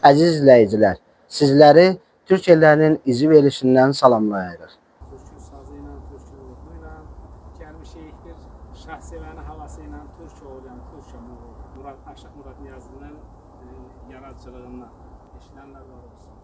Əziz izləyicilər, sizləri Türkiyələrinin izi verilişindən salamlayırıq. Türkü sazı ilə, türkü ruhu ilə gəlmişik bir şahsevəni havası ilə türk oğlayan, türk Aşıq Murad Niyazlının yaradıcılığından eşidənlər var olsun.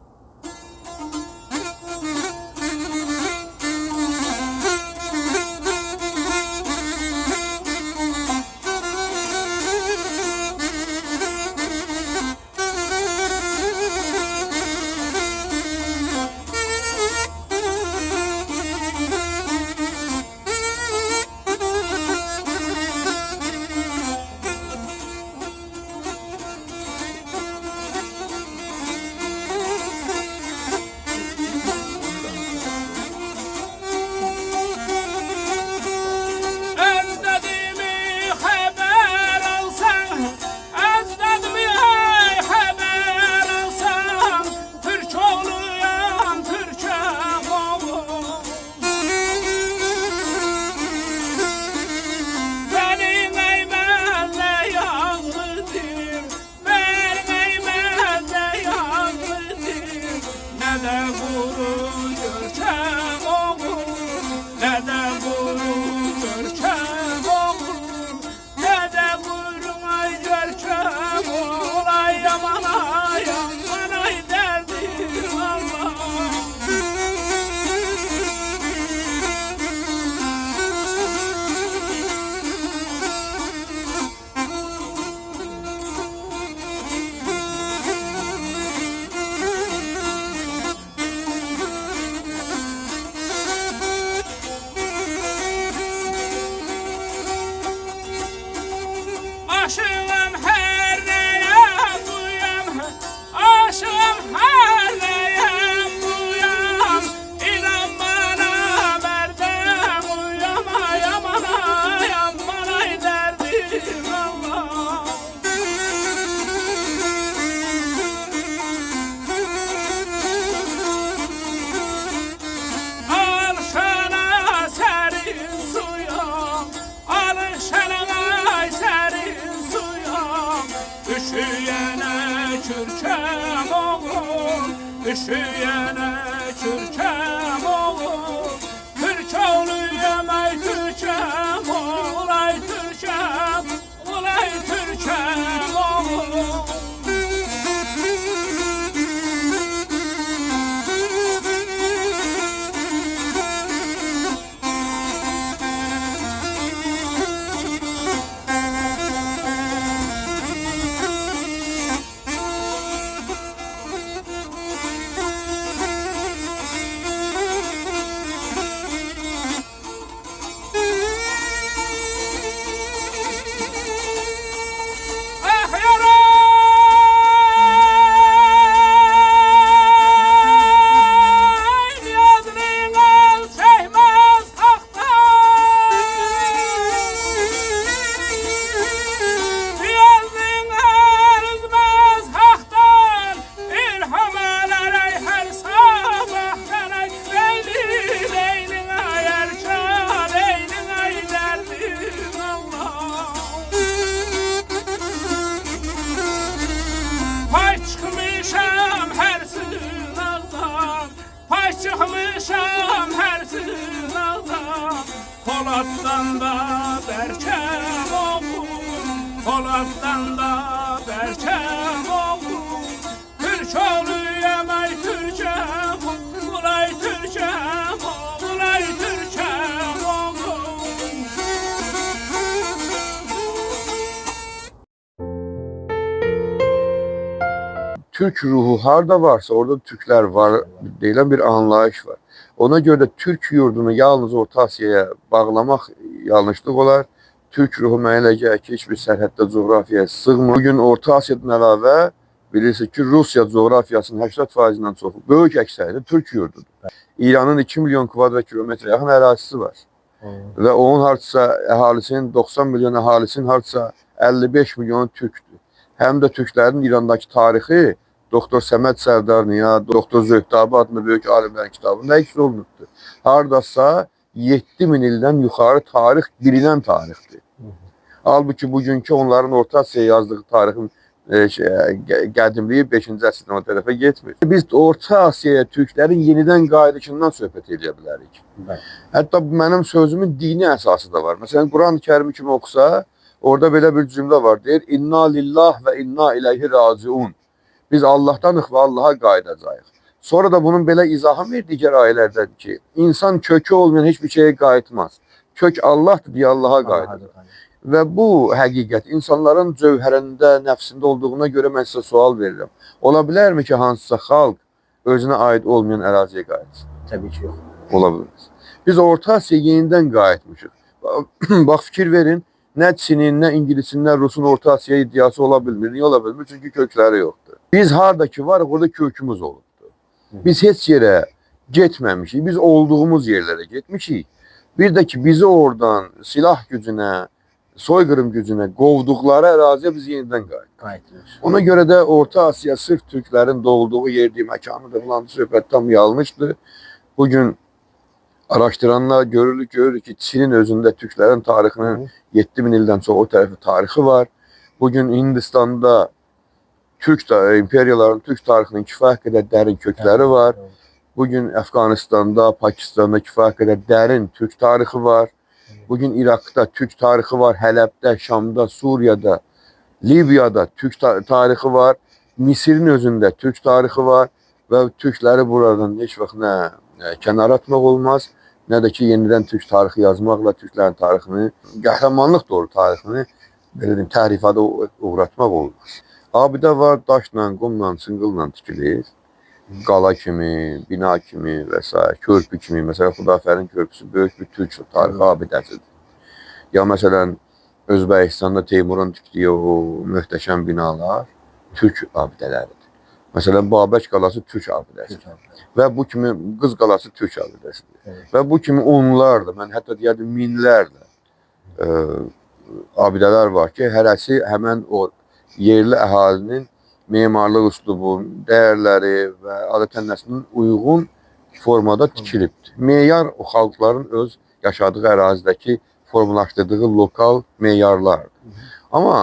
Aşığım her neyem duyam, aşığım her neyem duyam. İnan bana merdem uyam, yaman yaman ay derdim Allah. Al şana serin suyam, al şana serin. Üşüyene kürkem oğlum, üşüyene kürkem oğlum. Türk oğluyum ay Türkem oğul, ay Türkem, olay Türkem oğlum. Çıkmışam her sınavdan, Polat'tan da berkem oğlum, Polat'tan da berkem oğlum. Türk oğluyum ay Türkem, ulay Türkem, ulay Türkem oğlum. Türk ruhu harda varsa orada Türkler var deyilen bir anlayış var. Ona göre de Türk yurdunu yalnız Orta Asya'ya bağlamaq yanlışlıq olar. Türk ruhu mənə elə gəlir ki, heç bir sərhəddə coğrafiyaya sığmır. Bugün Orta Asya'dan əlavə bilirsiniz ki, Rusiya coğrafiyasının 80%-dən çoxu, böyük əksəriyyəti Türk yurdudur. İranın 2 milyon kvadrat kilometre yaxın ərazisi var. Və onun hardasa əhalisinin 90 milyon əhalisinin hardasa 55 milyonu Türkdür. Həm də Türklərin İrandakı tarixi Doktor Səməd Sərdarniya, Doktor Zöhtəbi adlı böyük alimlərin kitabında əks olunubdur. Hardasa 7000 ildən yuxarı tarix bilinən tarixdir. Halbuki bugünkü onların Orta Asiyaya yazdığı tarixin qədimliyi 5-ci əsrdən o tərəfə getmir. Biz Orta Asiyaya türklərin yenidən qayıdışından söhbət edə bilərik. Bəli. Hətta bu mənim sözümün dini əsası da var. Məsələn, Quran-Kərimi kimi oxusa, orada belə bir cümlə var, deyir, İnna lillah və inna iləyhi raciun. Biz Allahdanıq və Allaha qayıdacağıq. Sonra da bunun belə izahı ver digər ayələrdə ki, insan kökü olmayan heç bir şeyə qayıtmaz. Kök Allahdır deyə Allaha qayıdır. Və bu həqiqət insanların cövhərində, nəfsində olduğuna görə mən sizə sual verirəm. Ola bilərmi ki, hansısa xalq özünə aid olmayan əraziyə qayıtsın? Təbii ki, yox. Ola bilməz. Biz Orta Asiyaya yenidən qayıtmışıq. Bax, fikir verin, nə Çinin, nə İngilisin, nə Rusun Orta Asiya iddiası ola bilmir. Niyə ola bilmir? Çünki kökləri yoxdur. Biz haradakı varıq, orada kökümüz olubdur. Biz heç yerə getməmişik, biz olduğumuz yerlərə getmişik. Bir də ki, bizi oradan silah gücünə, soyqırım gücünə qovduqları əraziyə biz yenidən qayıtmışıq. Ona görə də Orta Asiya sırf türklərin doğulduğu yerdir, məkanıdır, falan söhbət tam yanlışdır. Bugün araşdıranlar görürük ki, Çinin özündə türklərin tarixinin 7000 ildən çox o tərəfi tarixi var. Bugün Hindistanda imperiyaların türk tarixinin kifayət qədər dərin kökləri var. Bugün Əfqanistanda, Pakistanda kifayət qədər dərin türk tarixi var. Bugün Irak'ta Türk tarixi var, Hələbdə, Şamda, Suriyada, Libyada Türk tarixi var, Misirin özündə Türk tarixi var və Türkləri buradan heç vaxt nə kənar atmaq olmaz, nə də ki, yenidən Türk tarixi yazmaqla Türklərin tarixini, qəhrəmanlıq doğru tarixini belə deyim, təhrifata uğratmaq olmaz. Abidə var, daşla, qumla, çınqılla tikilir. Qala kimi, bina kimi və s. körpü kimi. Məsələn, Xudafərin körpüsü böyük bir türk tarixi abidəsidir. Ya məsələn, Özbəkistanda Teymurun tikdiyi o möhtəşəm binalar türk abidələridir. Məsələn, Babək qalası türk abidəsidir. Və bu kimi Qız qalası türk abidəsidir. Və bu kimi onlardır, mən hətta deyərdim minlərlə abidələr var ki, hərəsi həmən o yerli əhalinin memarlıq üslubu, dəyərləri və adət-ənənəsinə uyğun formada tikilibdir. Meyar o xalqların öz yaşadığı ərazidəki formalaşdırdığı lokal meyarlardır. Amma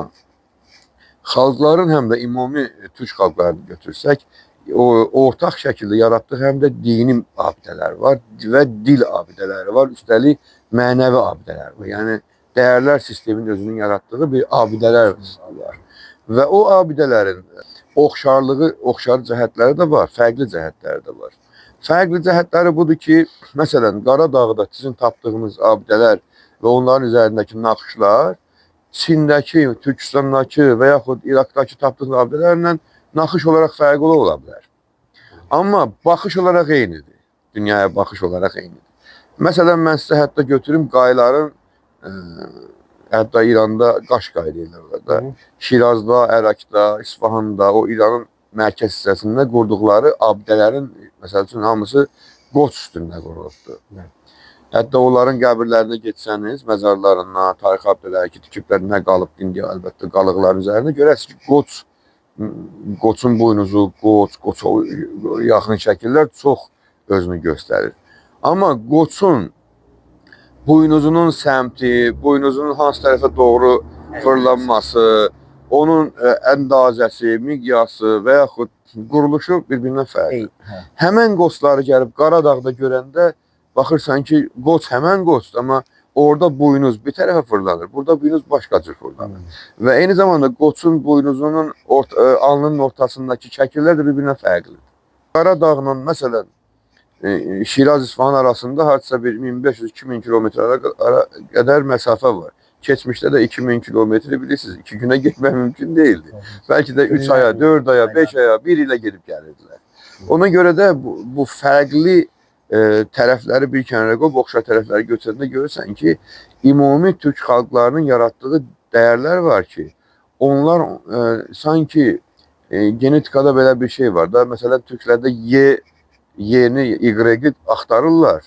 xalqların həm də ümumi türk xalqlarını götürsək, o ortaq şəkildə yaratdığı həm də dini abidələr var və dil abidələri var, üstəlik mənəvi abidələr var. Yəni, dəyərlər sisteminin özünün yaratdığı bir abidələr var. Və o abidələrin oxşar cəhətləri də var, fərqli cəhətləri də var. Fərqli cəhətləri budur ki, məsələn, Qaradağda sizin tapdığınız abidələr və onların üzərindəki naxışlar Çindəki, Türkistandakı və yaxud İraqdakı tapdığınız abidələrlə naxış olaraq fərqli ola bilər. Amma baxış olaraq eynidir. Dünyaya baxış olaraq eynidir. Məsələn, mən sizə hətta götürüm qayların, hətta İranda Qaşqay deyirlər. Şirazda, Ərakda, İsfahanda, o İranın mərkəz hissəsində qurduqları abidələrin, məsəl üçün, hamısı qoç üstündə qurulubdur. Hətta onların qəbirlərinə getsəniz, məzarlarına, tarix abidələri ki, tikiblər, nə qalıb indi, əlbəttə, qalıqların üzərində görəsiniz ki, qoçun boynuzu, qoça yaxın şəkillər çox özünü göstərir. Amma qoçun buynuzunun səmti, buynuzunun hansı tərəfə doğru fırlanması, onun əndazəsi, miqyası və yaxud quruluşu bir-birindən fərqlidir. Həmən qoçları gəlib Qaradağda görəndə baxırsan ki, qoç həmən qoçdur, amma orada buynuz bir tərəfə fırlanır, burada buynuz başqa cür fırlanır. Və eyni zamanda qoçun buynuzunun alnının ortasındakı şəkillər də bir-birindən fərqlidir. Qaradağla, məsələn, Şiraz-İsfahan arasında hardasa bir 1500-2000 kilometrə qədər məsafə var. Keçmişdə də 2000 kilometri bilirsiniz, 2 günə getmək mümkün deyildi. Bəlkə də 3 aya, 4 aya, 5 aya, 1 ilə gedib gəlirdilər. Ona görə də bu fərqli tərəfləri bir kənara qoyub, oxşar tərəfləri götürəndə görürsən ki, ümumi türk xalqlarının yaratdığı dəyərlər var ki, onlar sanki genetikada belə bir şey var da, məsələn, türklərdə Y-ni, Y-i axtarırlar.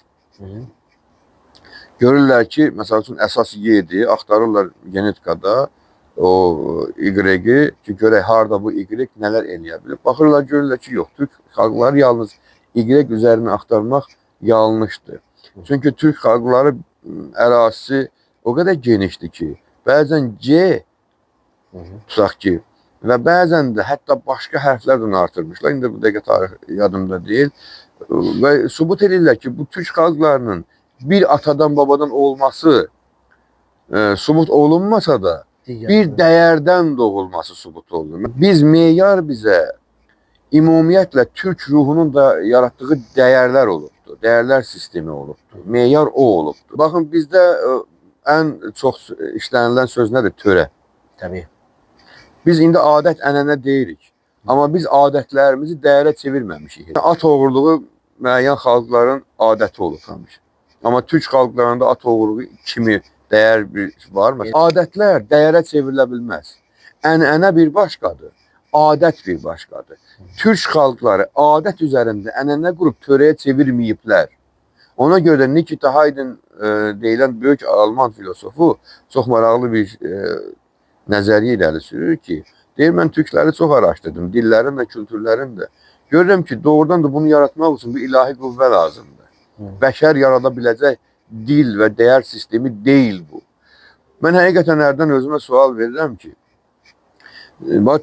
Görürlər ki, məsəl üçün, əsas Y-dir, axtarırlar genetikada o Y-i ki, görək, harada bu Y nələr eləyə bilir. Baxırlar, görürlər ki, yox, türk xalqları yalnız Y üzərini axtarmaq yanlışdır. Çünki türk xalqları ərazisi o qədər genişdir ki, bəzən C, tutaq ki, və bəzən də hətta başqa hərflərdən artırmışlar. İndi bu dəqiqə tarix yadımda deyil. Və sübut edirlər ki, bu türk xalqlarının bir atadan, babadan olması sübut olunmasa da bir dəyərdən doğulması sübut olunur. Biz meyar bizə ümumiyyətlə türk ruhunun da yaratdığı dəyərlər olubdur. Dəyərlər sistemi olubdur. Meyar o olubdur. Baxın, bizdə ən çox işlənilən söz nədir? Törə. Təbii. Biz indi adət, ənənə deyirik. Amma biz adətlərimizi dəyərə çevirməmişik. At oğurluğu müəyyən xalqların adəti olub həmişə. Amma türk xalqlarında at oğurluğu kimi dəyər bir var mı? Adətlər dəyərə çevrilə bilməz. Ənənə bir başqadır, adət bir başqadır. Türk xalqları adət üzərində ənənə qurub törəyə çevirməyiblər. Ona görə də Nikita Haydn deyilən böyük Alman filosofu çox maraqlı bir nəzəriyyə irəli sürür ki, deyir, mən türkləri çox araşdırdım, dillərin və kültürlərin də. Görürəm ki, doğrudan da bunu yaratmaq üçün bir ilahi qüvvə lazımdır. Bəşər yarada biləcək dil və dəyər sistemi deyil bu. Mən həqiqətən hərdən özümə sual verirəm ki,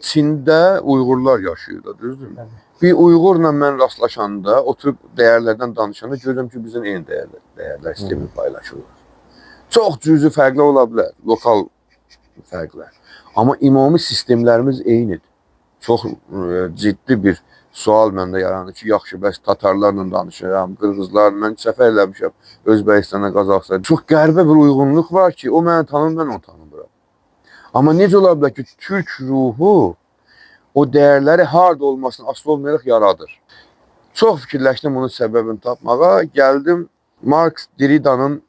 Çində Uyğurlar yaşayır da, düzdürmü? Bir Uyğurla mən rastlaşanda, oturub dəyərlərdən danışanda görürəm ki, bizim eyni dəyərlər sistemi paylaşırlar. Çox cüzi fərqli ola bilər, lokal fərqlər. Amma ümumi sistemlərimiz eynidir. Çox ciddi bir sual məndə yaranır ki, yaxşı, bəs tatarlarla danışıram, qırğızlarla, mən səfər eləmişəm Özbəkistana, Qazaxstana. Çox qəribə bir uyğunluq var ki, o məni tanır, mən onu tanımıram. Amma necə ola bilər ki, türk ruhu o dəyərləri harada olmasını asılı olmayaraq yaradır. Çox fikirləşdim bunun səbəbini tapmağa. Gəldim Marx Derrida'nın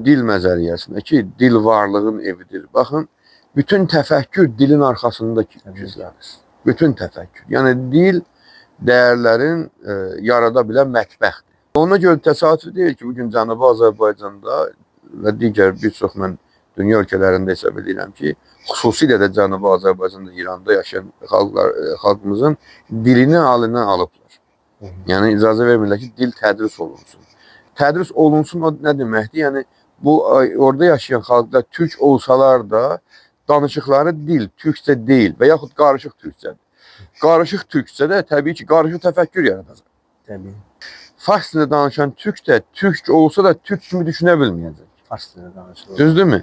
dil məzəriyyəsinə ki, dil varlığın evidir. Baxın, bütün təfəkkür dilin arxasında gizlənir. Bütün təfəkkür. Yəni, dil dəyərlərin yarada bilən mətbəxdir. Ona görə təsadüf deyil ki, bugün Cənubi Azərbaycanda və digər bir çox mən dünya ölkələrində hesab edirəm ki, xüsusilə də Cənubi Azərbaycanda, İranda yaşayan xalqımızın dilini alindən alıblar. Yəni, icazə vermirlər ki, dil tədris olunsun. Tədris olunsun o nə deməkdir? Yəni, bu orada yaşayan xalqlar türk olsalar da danışıqları dil türkcə deyil və yaxud qarışıq türkcədir. Qarışıq türkcədə təbii ki, qarışıq təfəkkür yaradacaq. Təbii. Fars dilində danışan türk də türk olsa da türk kimi düşünə bilməyəcək. Fars dilində danışılır. Düzdürmü?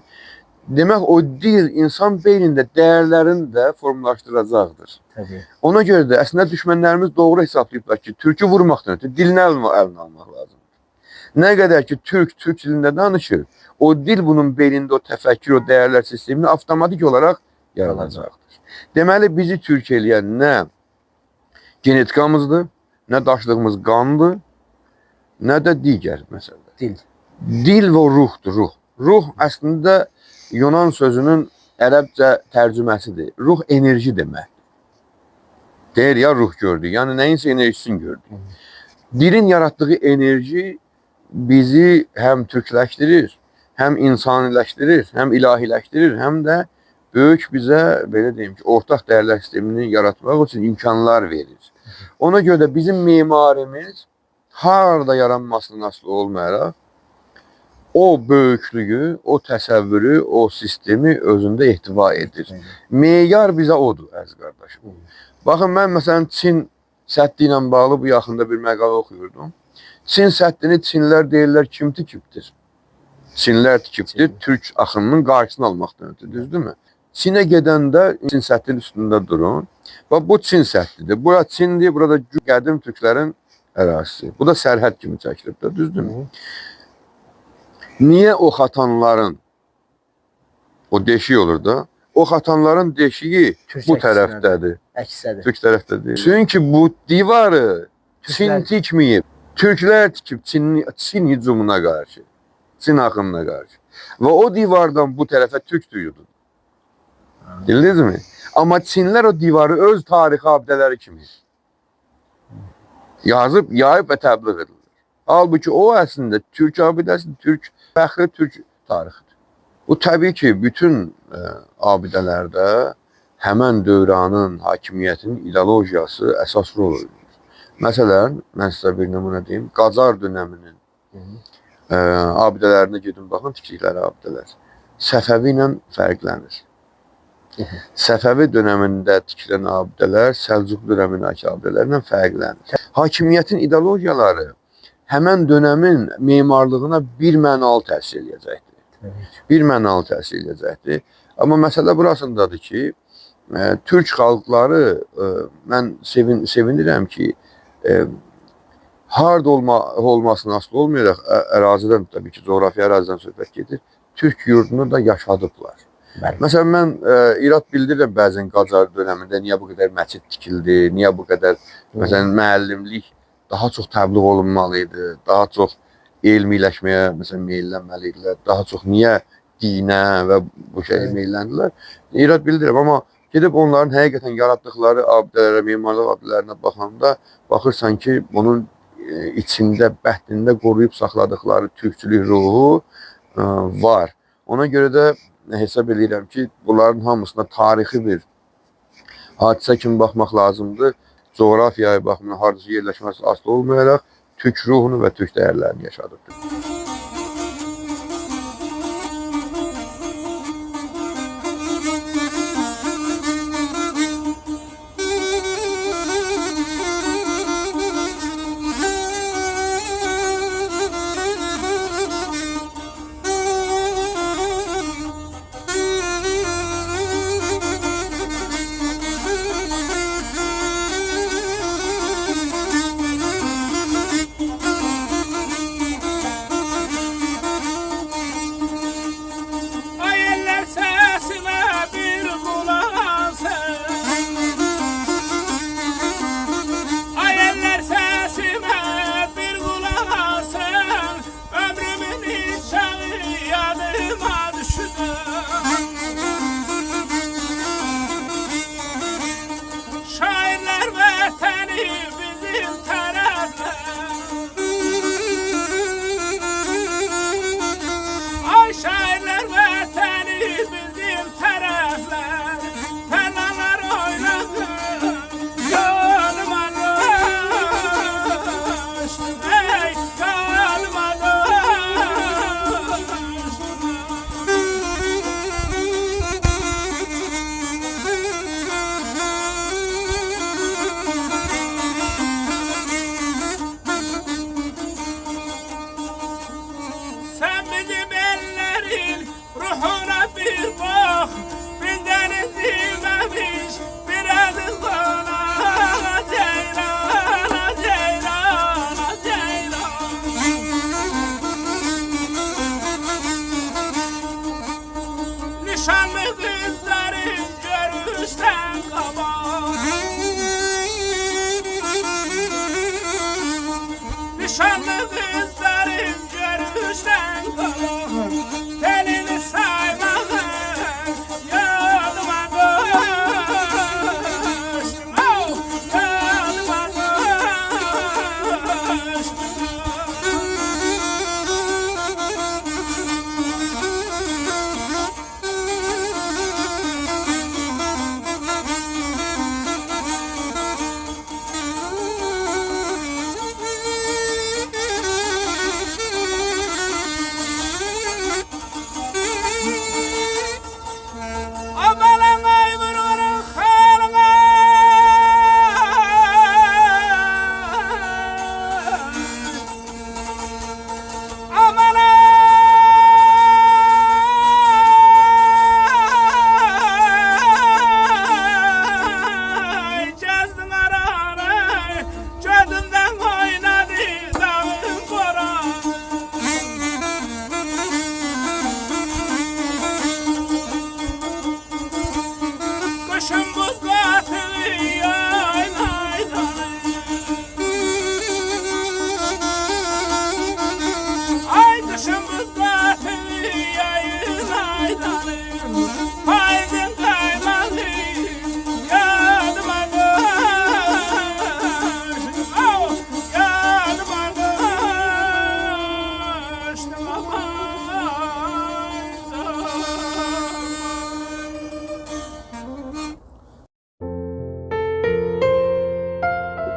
Demək, o dil insan beynində dəyərlərini də formalaşdıracaqdır. Təbii. Ona görə də əslində düşmənlərimiz doğru hesablayıblar ki, türkü vurmaqdan ötürü dilini əlinə almaq lazımdır. Nə qədər ki, türk dilində danışır, o dil bunun beynində o təfəkkür, o dəyərlər sistemini avtomatik olaraq yaradacaqdır. Deməli, bizi türk eləyən nə genetikamızdır, nə daşlığımız qandır, nə də digər məsələ. Dil. Dil və ruhdur, ruh. Ruh əslində Yunan sözünün ərəbcə tərcüməsidir. Ruh enerji deməkdir. Deyir ya, ruh gördük. Yəni, nəyinsə enerjisini gördük. Dilin yaratdığı enerji bizi həm türkləşdirir, həm insaniləşdirir, həm ilahiləşdirir, həm də böyük bizə, belə deyim ki, ortaq dəyərlər sistemini yaratmaq üçün imkanlar verir. Ona görə də bizim memarimiz harada yaranmasından asılı olmayaraq, o böyüklüyü, o təsəvvürü, o sistemi özündə ehtiva edir. Meyar bizə odur, əziz qardaşım. Baxın, mən məsələn Çin səddi ilə bağlı bu yaxında bir məqalə oxuyurdum. Çin səddini Çinlər deyirlər kim tikibdir? Çinlər tikibdir, türk axınının qarşısını almaqdan ötürü, düzdürmü? Çinə gedəndə Çin səddinin üstündə durun. Bax, bu Çin səddidir. Bura Çindir, burada qədim türklərin ərazisi. Bu da sərhəd kimi çəkilib də, düzdürmü? Niyə o xatanların, o deşik olur da, o xatanların deşiyi bu tərəfdədir. Əksədir. Türk tərəfdədir. Çünki bu divarı Çin tikməyib. Türklər tikib Çin hücumuna qarşı, Çin axınına qarşı. Və o divardan bu tərəfə türk duyudu. Bildinizmi? Amma Çinlər o divarı öz tarixi abidələri kimi yazıb, yayıb və təbliğ edilir. Halbuki o əslində türk abidəsidir, türk fəxri, türk tarixidir. Bu təbii ki, bütün abidələrdə həmən dövranın hakimiyyətinin ideologiyası əsas rol oynuyor. Məsələn, mən sizə bir nümunə deyim, Qacar dönəminin abidələrinə gedin, baxın, tikdikləri abidələr Səfəvi ilə fərqlənir. Səfəvi dönəmində tikilən abidələr Səlcuq dönəmindəki abidələrlə fərqlənir. Hakimiyyətin ideologiyaları həmən dönəmin memarlığına bir mənalı təsir edəcəkdir. Bir mənalı təsir edəcəkdir. Amma məsələ burasındadır ki, Türk xalqları, mən sevinirəm ki, harda olmasına asılı olmayaraq, ərazidən, təbii ki, coğrafi ərazidən söhbət gedir, Türk yurdunu da yaşadıblar. Bəli. Məsələn, mən irad bildirirəm bəzən Qacar dönəmində niyə bu qədər məscid tikildi, niyə bu qədər, məsələn, müəllimlik daha çox təbliğ olunmalı idi, daha çox elmiləşməyə, məsələn, meyllənməli idilər, daha çox niyə dinə və bu şeyə meylləndilər. İrad bildirirəm, amma gedib onların həqiqətən yaratdıqları abidələrə, memarlıq abidələrinə baxanda baxırsan ki, bunun içində, bəhdində qoruyub saxladıqları türkçülük ruhu var. Ona görə də hesab edirəm ki, bunların hamısına tarixi bir hadisə kimi baxmaq lazımdır. Coğrafiyaya baxımına, hardasa yerləşməsi asılı olmayaraq türk ruhunu və türk dəyərlərini yaşadıbdır.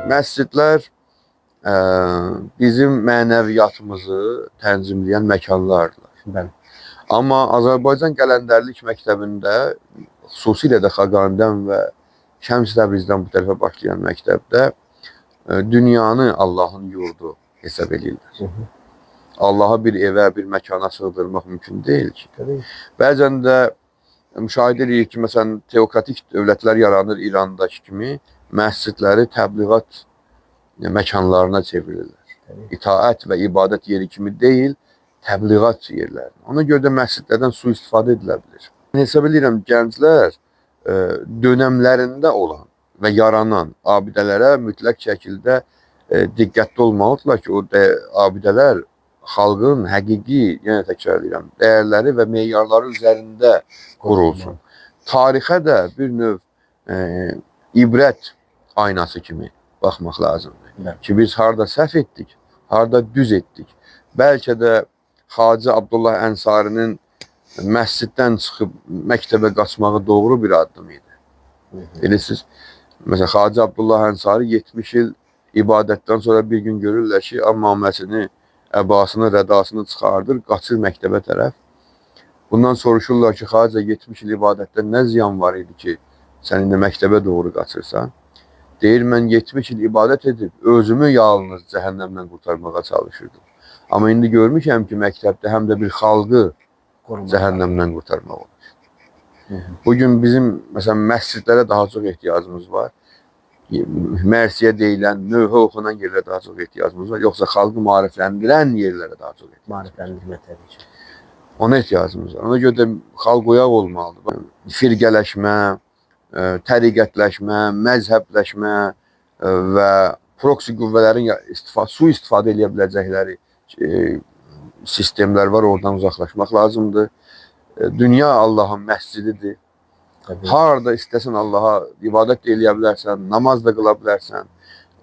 Məscidlər bizim mənəviyyatımızı tənzimləyən məkanlardır. Bəli. Amma Azərbaycan Qələndərlik Məktəbində xüsusilə də Xaqanidən və Şəms Təbrizdən bu tərəfə başlayan məktəbdə dünyanı Allahın yurdu hesab edirlər. Allah'a bir evə, bir məkana sığdırmaq mümkün deyil ki. Bəzən də müşahidə edirik ki, məsələn, teokratik dövlətlər yaranır İrandakı kimi, məscidləri təbliğat məkanlarına çevirirlər. İtaət və ibadət yeri kimi deyil, təbliğat yerlərinə. Ona görə də məscidlərdən sui-istifadə edilə bilir. Hesab edirəm, gənclər dönəmlərində olan və yaranan abidələrə mütləq şəkildə diqqətli olmalıdırlar ki, o abidələr xalqın həqiqi, yenə təkrar edirəm, dəyərləri və meyarları üzərində qurulsun. Tarixə də bir növ ibrət aynası kimi baxmaq lazımdır. Ki, biz harada səhv etdik, harada düz etdik. Bəlkə də Hacı Abdullah Ənsarinin məsciddən çıxıb məktəbə qaçmağı doğru bir addım idi. Bilirsiniz, məsələn, Hacı Abdullah Ənsari 70 il ibadətdən sonra bir gün görürlər ki, ammaməsini, əbasını, rədasını çıxardır, qaçır məktəbə tərəf. Bundan soruşurlar ki, Hacı 70 il ibadətdən nə ziyan var idi ki, sən indi məktəbə doğru qaçırsan? Deyir, mən 70 il ibadət edib, özümü yalnız cəhənnəmdən qurtarmağa çalışırdım. Amma indi görmüşəm ki, məktəbdə həm də bir xalqı cəhənnəmdən qurtarmaq olur. Bugün bizim, məsələn, məscidlərə daha çox ehtiyacımız var. Mərsiyə deyilən, növhə oxunan yerlərə daha çox ehtiyacımız var. Yoxsa xalqı maarifləndirən yerlərə daha çox ehtiyacımız var. Maarifləndirmə təbii ki. Ona ehtiyacımız var. Ona görə də xalq oyaq olmalıdır. Firqələşmə, təriqətləşmə, məzhəbləşmə və proksi qüvvələrin sui-istifadə edə biləcəkləri sistemlər var, oradan uzaqlaşmaq lazımdır. Dünya Allahın məscididir. Harada istəsən Allaha ibadət eləyə bilərsən, namaz da qıla bilərsən.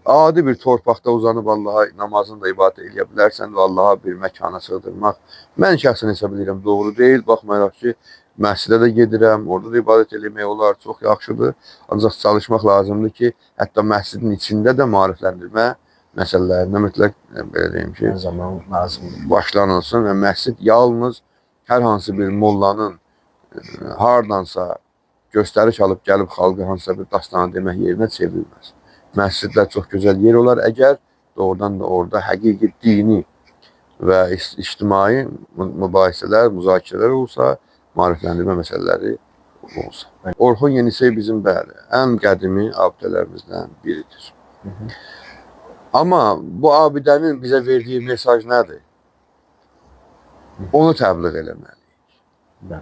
Adi bir torpaqda uzanıb Allaha namazını da ibadət eləyə bilərsən və Allaha bir məkana sığdırmaq. Mən şəxsən hesab edirəm, doğru deyil. Baxmayaraq ki, məscidə də gedirəm, orada da ibadət eləmək olar, çox yaxşıdır. Ancaq çalışmaq lazımdır ki, hətta məscidin içində də maarifləndirmə məsələlərinə mütləq belə deyim ki, zaman lazımdır. Başlanılsın və məscid yalnız hər hansı bir mollanın hardansa göstəriş alıb gəlib xalqı hansısa bir dastanı demək yerinə çevrilməz. Məscidlər çox gözəl yer olar, əgər doğrudan da orada həqiqi dini və ictimai mübahisələr, müzakirələr olsa, maarifləndirmə məsələləri olsa. Orxun Yenisey bizim bəli, ən qədimi abidələrimizdən biridir. Amma bu abidənin bizə verdiyi mesaj nədir? Onu təbliğ eləməliyik.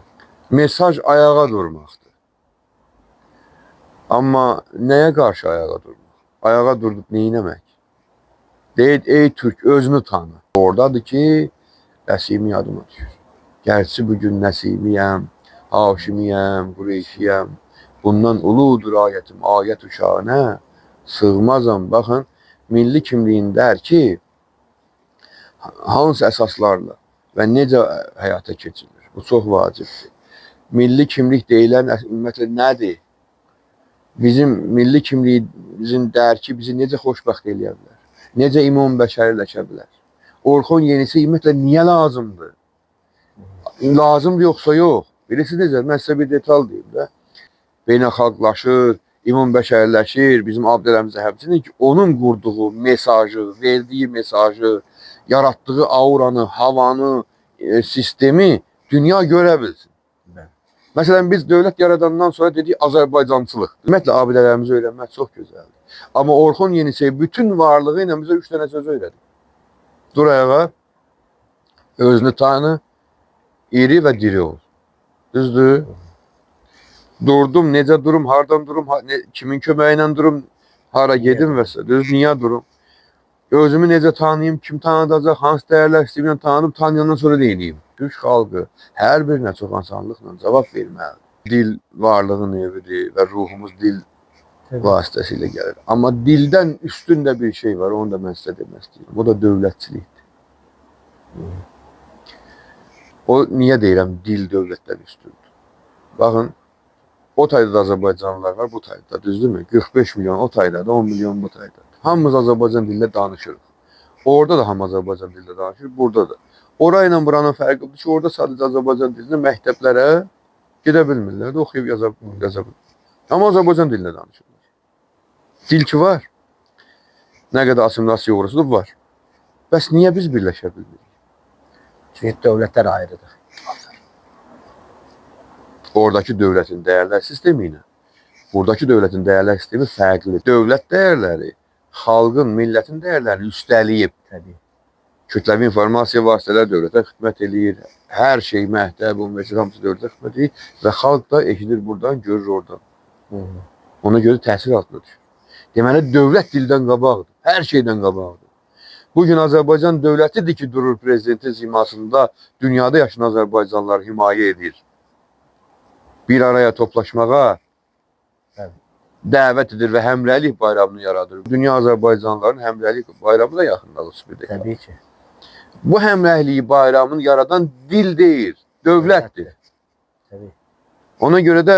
Mesaj ayağa durmaqdır. Amma nəyə qarşı ayağa durmaq? Ayağa durduq neynəmək? Deyil, ey Türk, özünü tanı. Oradadır ki, Nəsimi yadıma düşür. Gerçi bugün Nəsimiyəm, Haşimiyəm, Qureyşiyəm. Bundan uludur ayətim, ayət uşağına sığmazam. Baxın, milli kimliyində ki, hansı əsaslarla və necə həyata keçirilir? Bu çox vacibdir. Milli kimlik deyilən ümumiyyətlə nədir? Bizim milli kimliyimizin dərki bizi necə xoşbəxt eləyə bilər? Necə imam bəşəriləşə bilər? Orxun Yenisey ümumiyyətlə niyə lazımdır? Lazımdır yoxsa yox? Bilirsiniz necə? Mən sizə bir detal deyim də. Beynəlxalqlaşır, imam bəşəriləşir, bizim abidələrimizdə həmçinin ki, onun qurduğu mesajı, verdiyi mesajı, yaratdığı auranı, havanı, sistemi dünya görə bilsin. Məsələn, biz dövlət yaradandan sonra dedik Azərbaycançılıq. Ümumiyyətlə, abidələrimizi öyrənmək çox gözəldir. Amma Orxun Yenisey bütün varlığı ilə bizə 3 dənə söz öyrədi. Dur ayağa, özünü tanı, iri və diri ol. Düzdür? Durdum, necə durum, hardan durum, kimin köməyi ilə durum, hara gedim və s. Düz, niyə durum? Özümü necə tanıyım, kim tanıdacaq, hansı dəyərlər istəyirəm tanınıb, tanıyandan sonra deyileyim. Türk xalqı hər birinə çox asanlıqla cavab verməlidir. Dil varlığın evidir və ruhumuz dil vasitəsilə gəlir. Amma dildən üstün də bir şey var, onu da mən sizə demək istəyirəm. O da dövlətçilikdir. O, niyə deyirəm, dil dövlətdən üstündür? Baxın, o tayda da Azərbaycanlılar var, bu tayda da, düzdürmü? 45 milyon o tayda da, 10 milyon bu tayda da. Hamımız Azərbaycan dilində danışırıq. Orada da hamı Azərbaycan dilində danışır, burada da. Orayla buranın fərqidir ki, orada sadəcə Azərbaycan dilində məktəblərə Gedə bilmirlər də oxuyub yaza bilmirlər. Amma Azərbaycan dilində danışırlar. Dil ki var. Nə qədər assimilasiya uğrasıdır var. Bəs niyə biz birləşə bilmirik? Çünki dövlətlər ayrıdır. Oradakı dövlətin dəyərlər sistemi ilə buradakı dövlətin dəyərlər sistemi fərqli. Dövlət dəyərləri xalqın, millətin dəyərlərini üstələyib. Təbii. Kütləvi informasiya vasitələri dövlətə xidmət eləyir. Hər şey, məktəb, universitet hamısı dövlətə xidmət eləyir və xalq da eşidir buradan, görür oradan. Ona görə təsir altına düşür. Deməli, dövlət dildən qabaqdır. Hər şeydən qabaqdır. Bugün Azərbaycan dövlətidir ki, durur prezidentin simasında dünyada yaşayan Azərbaycanlıları himayə edir. Bir araya toplaşmağa dəvət edir və həmrəylik bayramını yaradır. Dünya Azərbaycanlıların həmrəylik bayramı da yaxındadır. Təbii ki. Bu həmrəyliyi bayramını yaradan dil deyil, dövlətdir. Təbii. Ona görə də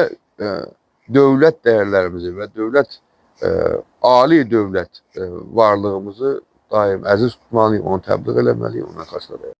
dövlət dəyərlərimizi və ali dövlət varlığımızı daim əziz tutmalıyıq, onu təbliğ eləməliyik, ona xəstələyək.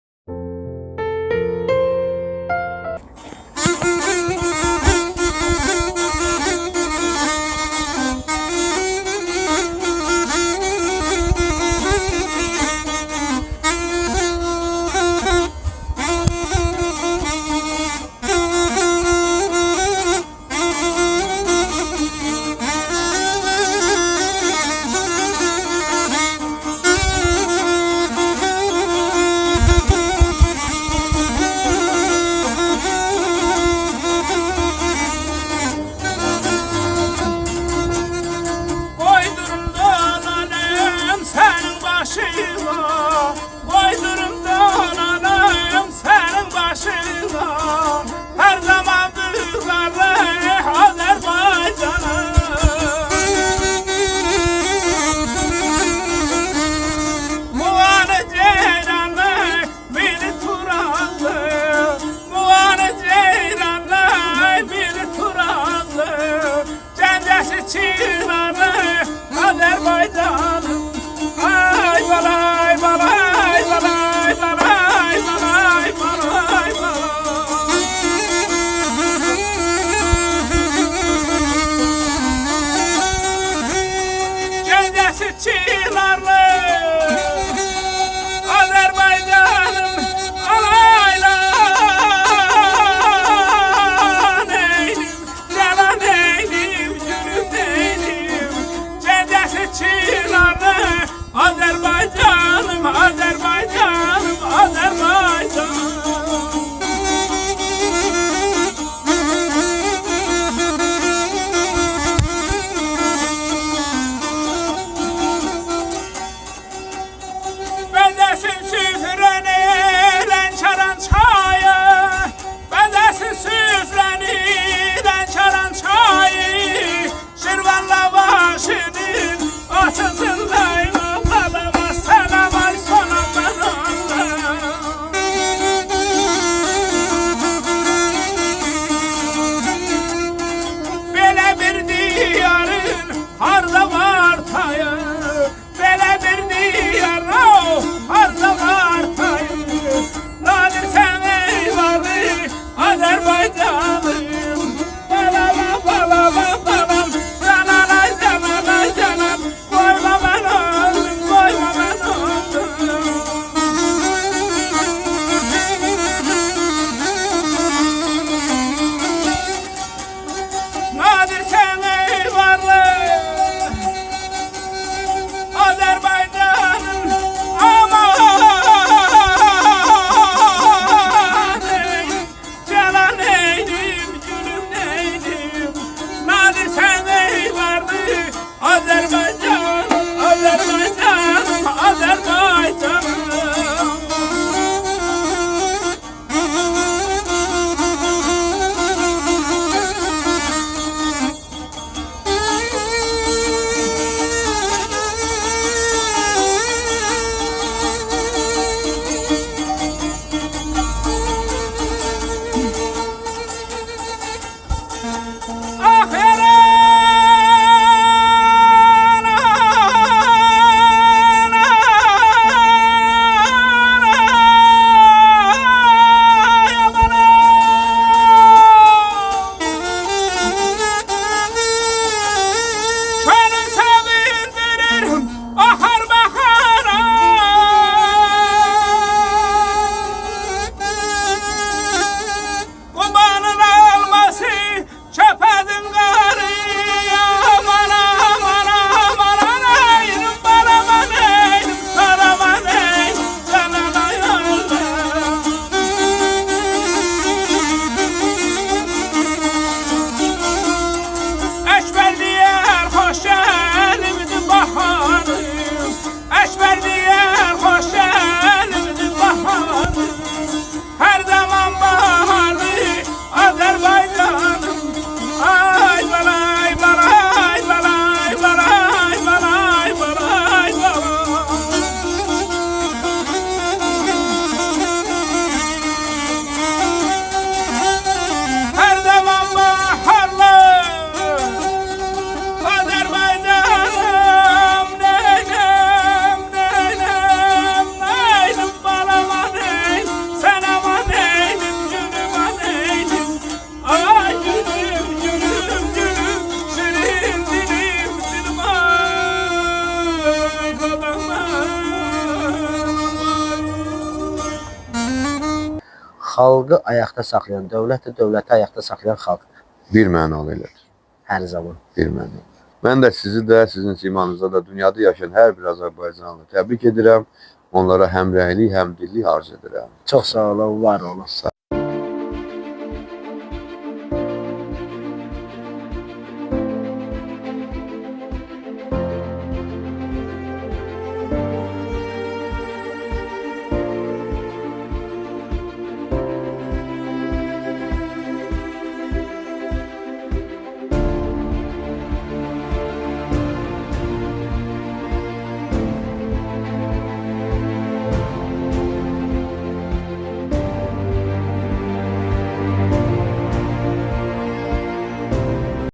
xalqı ayaqda saxlayan dövlət də dövləti ayaqda saxlayan xalqdır Bir mənalı elədir. hər zaman. Bir mənalı. Mən də sizi də, sizin simanızda da dünyada yaşayan hər bir Azərbaycanlı təbrik edirəm. Onlara həm rəylik, həm dillik arz edirəm. Çox sağ olun, var olun.